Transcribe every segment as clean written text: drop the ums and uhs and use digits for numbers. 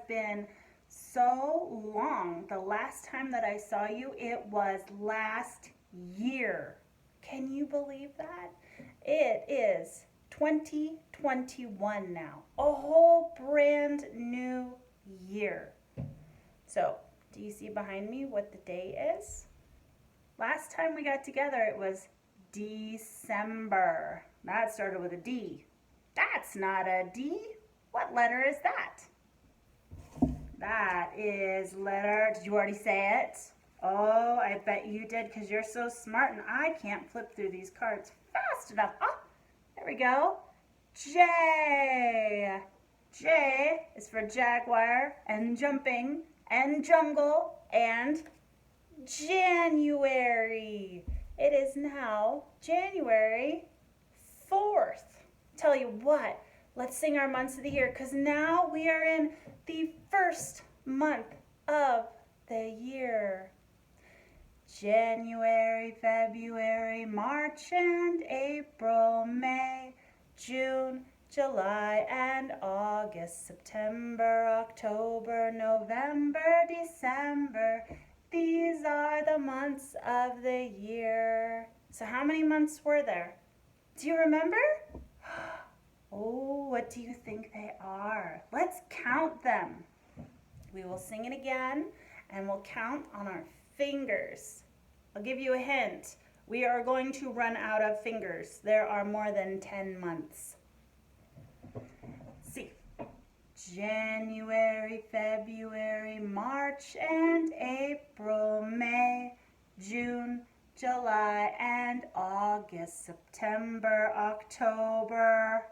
been so long. The last time that I saw you, it was last year. Can you believe that? It is 2021 now, a whole brand new year. So, do you see behind me what the day is? Last time we got together, it was December. That started with a D. That's not a D. What letter is that? That is letter, did you already say it? Oh, I bet you did because you're so smart and I can't flip through these cards fast enough. Oh, there we go. J. J is for jaguar and jumping and jungle and January. It is now January 4th. Tell you what, let's sing our months of the year because now we are in the first month of the year. January, February, March and April, May, June, July and August, September, October, November, December. These are the months of the year. So how many months were there? Do you remember? Oh, what do you think they are? Let's count them. We will sing it again and we'll count on our fingers. I'll give you a hint. We are going to run out of fingers. There are more than 10 months. Let's see. January, February, March and April, May, June, July and August, September, October,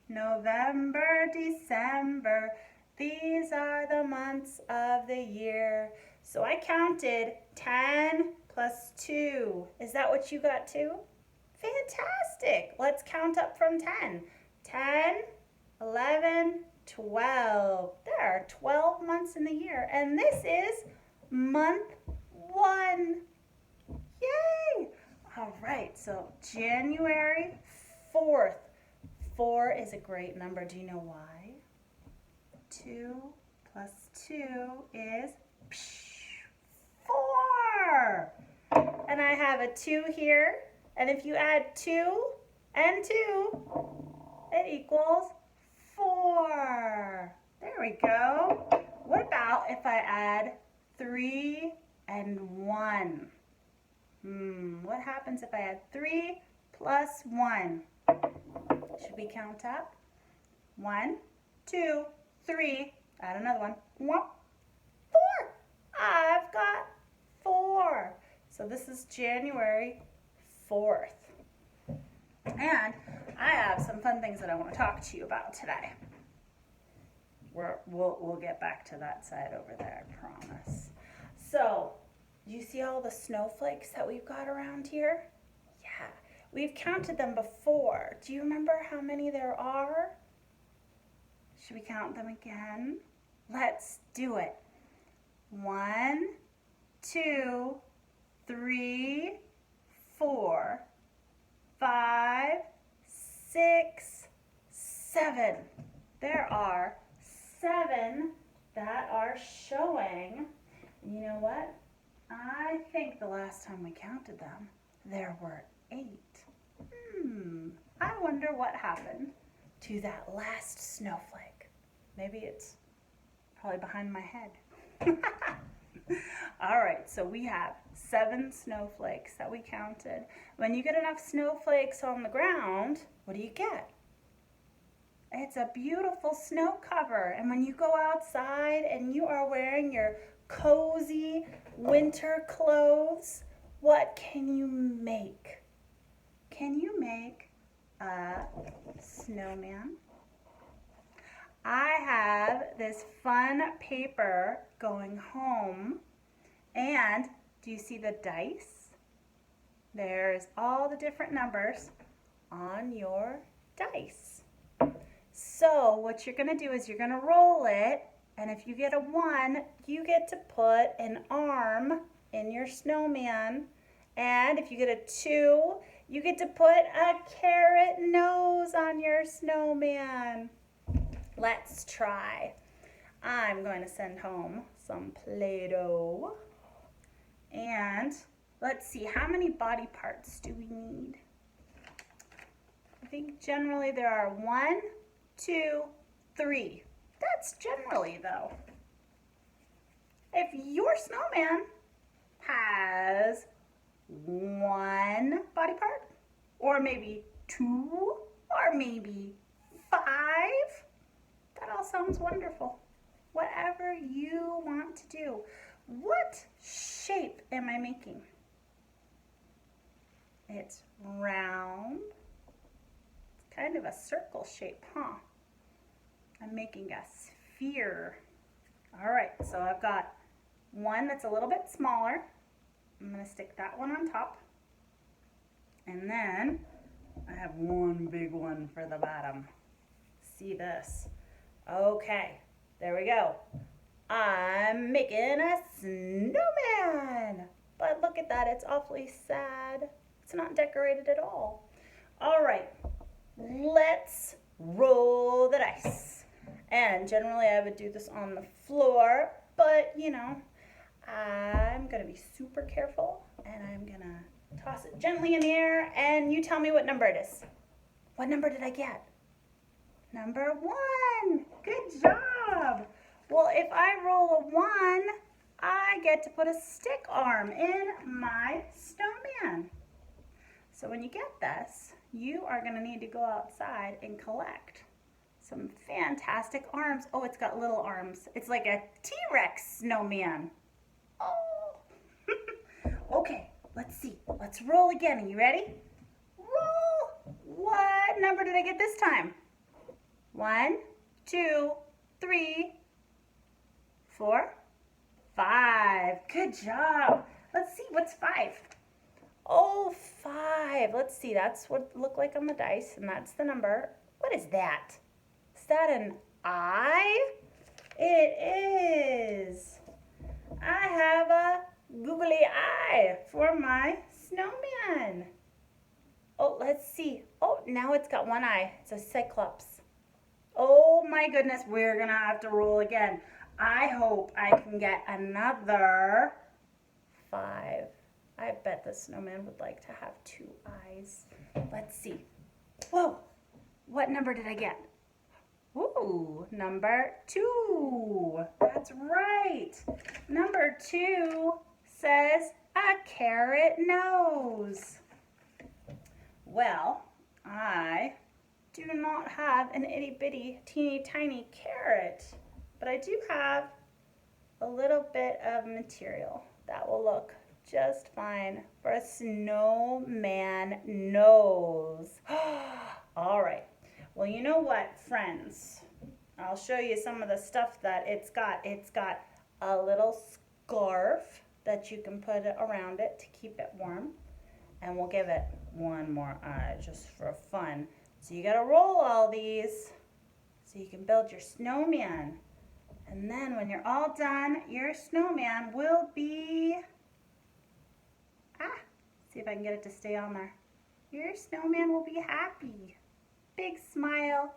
November, December. These are the months of the year. So I counted 10 plus 2. Is that what you got too? Fantastic. Let's count up from 10. 10, 11, 12. There are 12 months in the year. And this is month 1. Yay! All right, so January 4th. 4 is a great number. Do you know why? 2 plus 2 is 4. And I have a 2 here. And if you add 2 and 2, it equals 4. There we go. What about if I add 3 and 1? What happens if I add 3 plus 1? Should we count up? 1, 2, 3. Add another one. 1, 4. I've got 4. So this is January 4th. And I have some fun things that I want to talk to you about today. We'll get back to that side over there, I promise. So, do you see all the snowflakes that we've got around here? Yeah, we've counted them before. Do you remember how many there are? Should we count them again? Let's do it. 1, 2, 3, 4, 5, 6, 7. There are 7 that are showing. You know what? I think the last time we counted them, there were 8. I wonder what happened to that last snowflake. Maybe it's probably behind my head. All right, so we have 7 snowflakes that we counted. When you get enough snowflakes on the ground, what do you get? It's a beautiful snow cover. And when you go outside and you are wearing your cozy winter clothes, what can you make? Can you make a snowman? I have this fun paper going home, and do you see the dice? There's all the different numbers on your dice. So what you're going to do is you're going to roll it, and if you get a 1, you get to put an arm in your snowman, and if you get a 2, you get to put a carrot nose on your snowman. Let's try. I'm going to send home some Play-Doh. And let's see, how many body parts do we need? I think generally there are 1, 2, 3. That's generally though. If your snowman has 1 body part, or maybe 2, or maybe 5, that all sounds wonderful. Whatever you want to do. What shape am I making? It's round. It's kind of a circle shape, huh? I'm making a sphere. All right, so I've got one that's a little bit smaller. I'm going to stick that one on top. And then I have one big one for the bottom. See this? Okay, there we go. I'm making a snowman. But look at that, it's awfully sad. It's not decorated at all. All right, let's roll the dice. And generally I would do this on the floor, but you know, I'm gonna be super careful and I'm gonna toss it gently in the air and you tell me what number it is. What number did I get? Number 1. Good job. Well, if I roll a 1, I get to put a stick arm in my snowman. So when you get this, you are going to need to go outside and collect some fantastic arms. Oh, it's got little arms. It's like a T-Rex snowman. Oh. Okay, let's see. Let's roll again. Are you ready? Roll. What number did I get this time? 1, 2, 3, 4, 5. Good job. Let's see, what's 5? Oh, 5. Let's see, that's what it looked like on the dice, and that's the number. What is that? Is that an eye? It is. I have a googly eye for my snowman. Oh, let's see. Oh, now it's got one eye. It's a cyclops. Oh my goodness, we're gonna have to roll again. I hope I can get another 5. I bet the snowman would like to have 2 eyes. Let's see. Whoa, what number did I get? Ooh, number 2. That's right. Number 2 says a carrot nose. Well, I do not have an itty bitty teeny tiny carrot, but I do have a little bit of material that will look just fine for a snowman nose. All right, well, you know what, friends? I'll show you some of the stuff that it's got. It's got a little scarf that you can put around it to keep it warm, and we'll give it one more eye just for fun. So you gotta roll all these so you can build your snowman. And then when you're all done, your snowman will be, see if I can get it to stay on there. Your snowman will be happy. Big smile.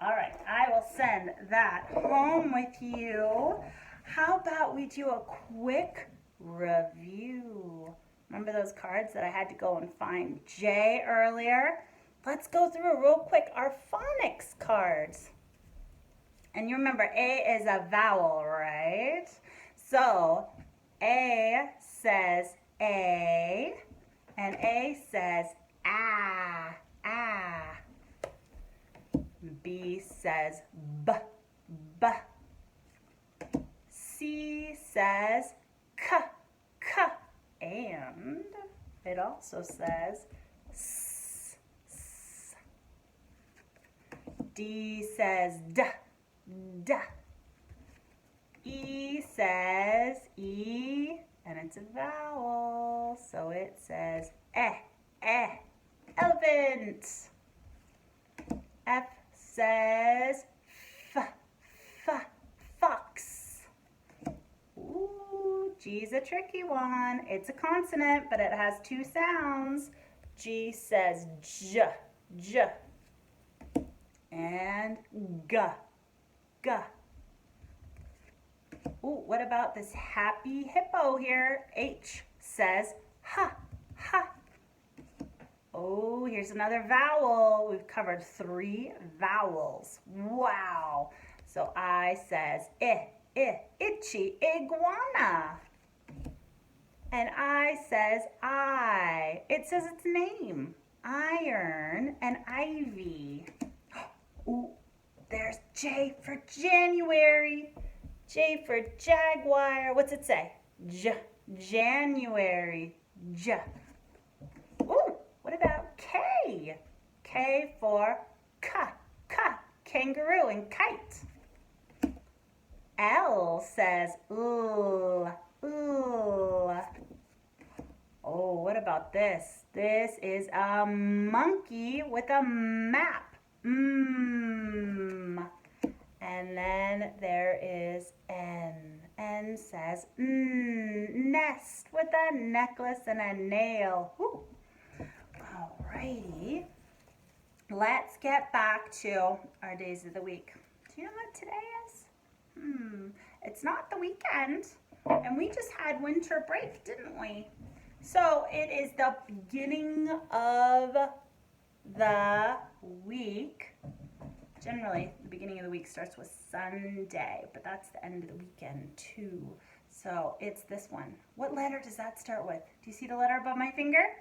All right, I will send that home with you. How about we do a quick review? Remember those cards that I had to go and find J earlier? Let's go through real quick our phonics cards. And you remember A is a vowel, right? So A says A, and A says ah, ah. B says b, b. C says k, k. And it also says s, s. D says d, d. E says E, and it's a vowel, so it says eh, eh, elephant. F says f, f, fox. Ooh, G's a tricky one. It's a consonant, but it has 2 sounds. G says j, j. And g, G. Ooh, what about this happy hippo here? H says ha, ha. Oh, here's another vowel. We've covered 3 vowels. Wow. So I says itchy iguana. And I says I. It says its name. Iron and ivy. Ooh, there's J for January. J for jaguar. What's it say? January. J. Ooh, what about K? K for kangaroo and kite. L says l. Oh, what about this? This is a monkey with a map. And then there is N. N says nest with a necklace and a nail. Ooh. Alrighty. Let's get back to our days of the week. Do you know what today is? It's not the weekend. And we just had winter break, didn't we? So it is the beginning of the week. Generally, the beginning of the week starts with Sunday, but that's the end of the weekend too. So it's this one. What letter does that start with? Do you see the letter above my finger?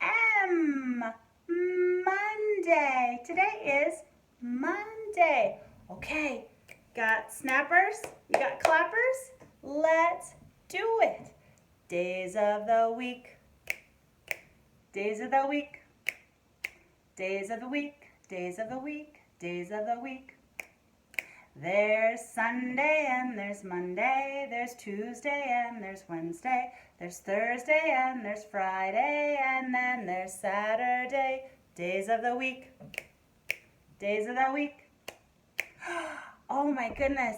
M. Monday. Today is Monday. Okay, got snappers? You got clappers? Let's do it. Days of the week. Days of the week. Days of the week. Days of the week. Days of the week. There's Sunday and there's Monday. There's Tuesday and there's Wednesday. There's Thursday and there's Friday. And then there's Saturday. Days of the week. Days of the week. Oh my goodness.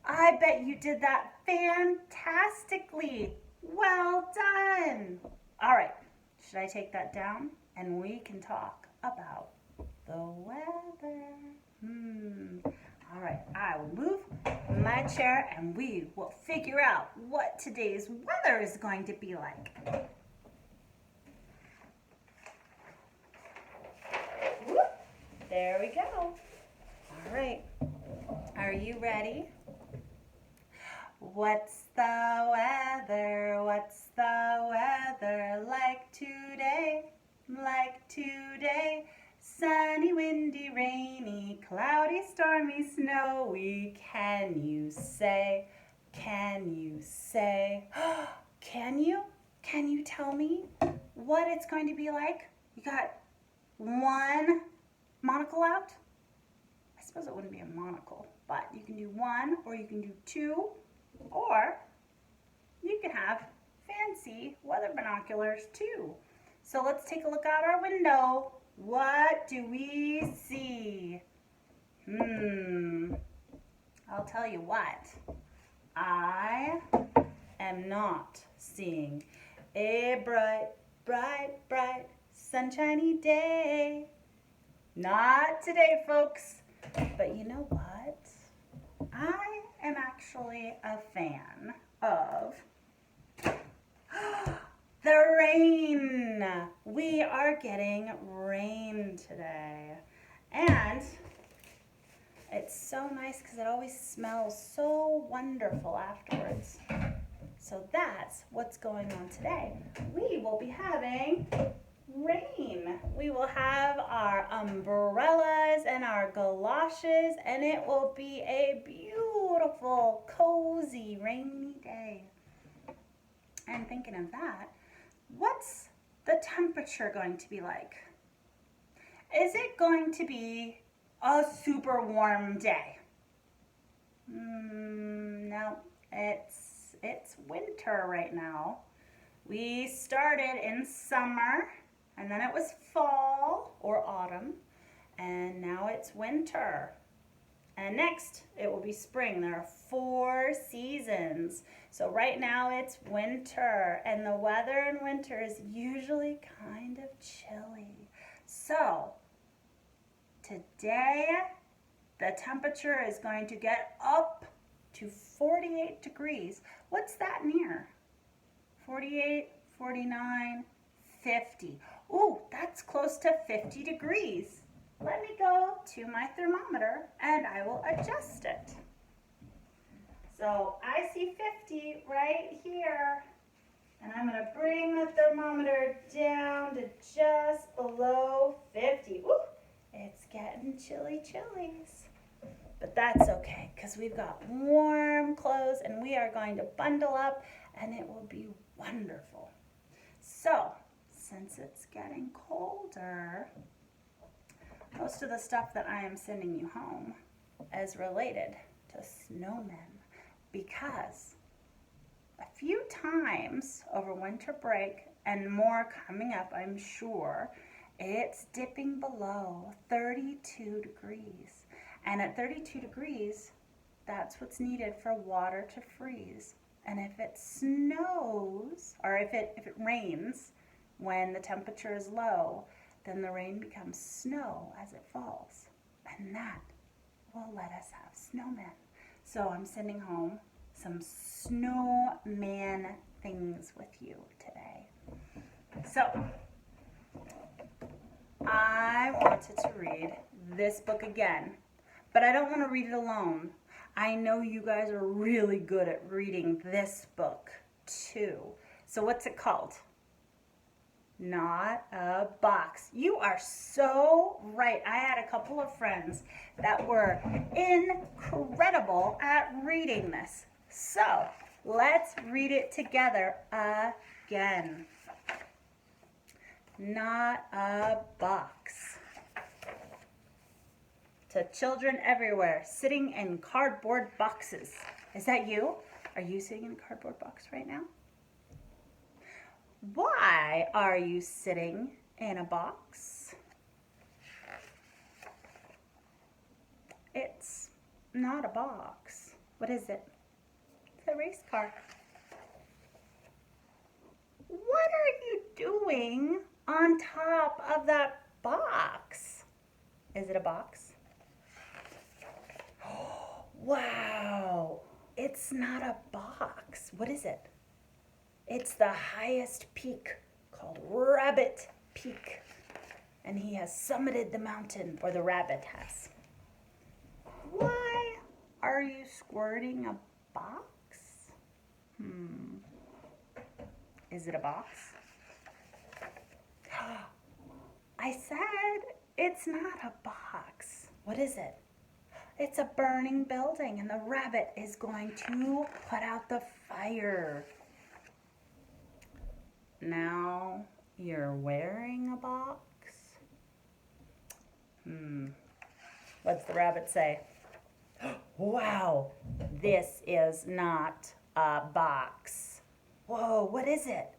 I bet you did that fantastically. Well done. All right. Should I take that down? And we can talk about the weather. All right, I will move my chair and we will figure out what today's weather is going to be like. Whoop, there we go. All right, are you ready? What's the weather? What's the weather like today? Like today? Sunny, windy, rainy, cloudy, stormy, snowy. Can you say? Can you say? Can you? Can you tell me what it's going to be like? You got one monocle out? I suppose it wouldn't be a monocle, but you can do one or you can do two, or you can have fancy weather binoculars too. So let's take a look out our window. What do we see? I'll tell you what. I am not seeing a bright, bright, bright, sunshiny day. Not today, folks. But you know what? I am actually a fan of the rain. We are getting rain today. And it's so nice because it always smells so wonderful afterwards. So that's what's going on today. We will be having rain. We will have our umbrellas and our galoshes, and it will be a beautiful, cozy, rainy day. And thinking of that, what's the temperature going to be like? Is it going to be a super warm day? No, it's winter right now. We started in summer, and then it was fall or autumn, and now it's winter. And next, it will be spring. There are 4 seasons. So right now it's winter, and the weather in winter is usually kind of chilly. So today The temperature is going to get up to 48 degrees. What's that near? 48, 49, 50. Ooh, that's close to 50 degrees. Let me go to my thermometer and I will adjust it. So I see 50 right here. And I'm going to bring the thermometer down to just below 50. Ooh, it's getting chillies. But that's okay because we've got warm clothes and we are going to bundle up and it will be wonderful. So, since it's getting colder, most of the stuff that I am sending you home is related to snowmen because a few times over winter break and more coming up, I'm sure, it's dipping below 32 degrees. And at 32 degrees, that's what's needed for water to freeze. And if it snows, or if it rains when the temperature is low, then the rain becomes snow as it falls. And that will let us have snowmen. So I'm sending home some snowman things with you today. So, I wanted to read this book again, but I don't want to read it alone. I know you guys are really good at reading this book too. So what's it called? Not a Box. You are so right. I had a couple of friends that were incredible at reading this. So let's read it together again. Not a Box. To children everywhere, sitting in cardboard boxes. Is that you? Are you sitting in a cardboard box right now? Why are you sitting in a box? It's not a box. What is it? It's a race car. What are you doing on top of that box? Is it a box? Wow, it's not a box. What is it? It's the highest peak called Rabbit Peak. And he has summited the mountain, or the rabbit has. Why are you squirting a box? Is it a box? I said it's not a box. What is it? It's a burning building, and the rabbit is going to put out the fire. Now you're wearing a box? What's the rabbit say? Wow, this is not a box. Whoa, what is it?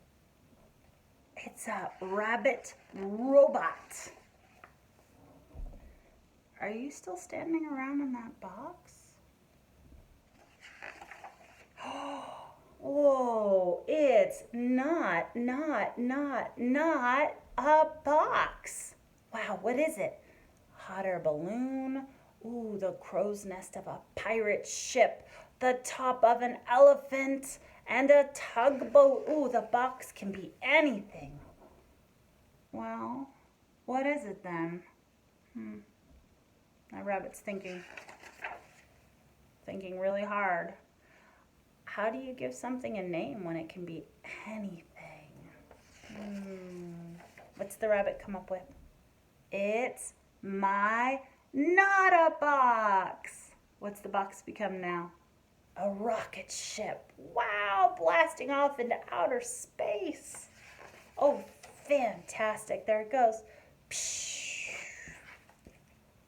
It's a rabbit robot. Are you still standing around in that box? Whoa, it's not a box. Wow, what is it? Hot air balloon. Ooh, the crow's nest of a pirate ship. The top of an elephant and a tugboat. Ooh, the box can be anything. Well, what is it then? My rabbit's thinking really hard. How do you give something a name when it can be anything? What's the rabbit come up with? It's my not a box. What's the box become now? A rocket ship. Wow, blasting off into outer space. Oh, fantastic. There it goes. Psh,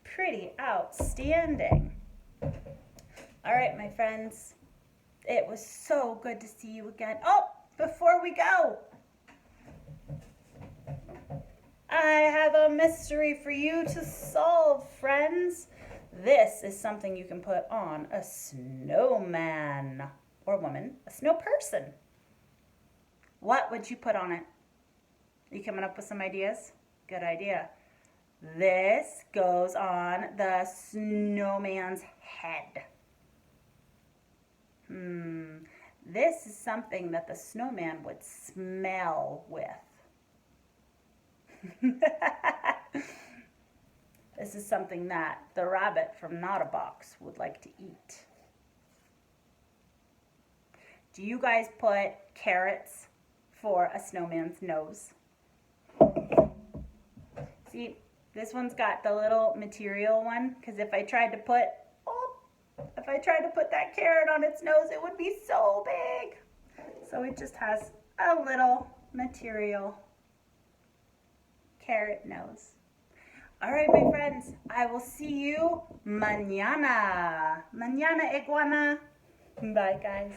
pretty outstanding. All right, my friends. It was so good to see you again. Oh, before we go, I have a mystery for you to solve, friends. This is something you can put on a snowman or woman, a snow person. What would you put on it? Are you coming up with some ideas? Good idea. This goes on the snowman's head. This is something that the snowman would smell with. This is something that the rabbit from Not a Box would like to eat. Do you guys put carrots for a snowman's nose? See, this one's got the little material one, because if I tried to put that carrot on its nose, it would be so big. So it just has a little material carrot nose. All right, my friends, I will see you mañana. Mañana, iguana. Bye, guys.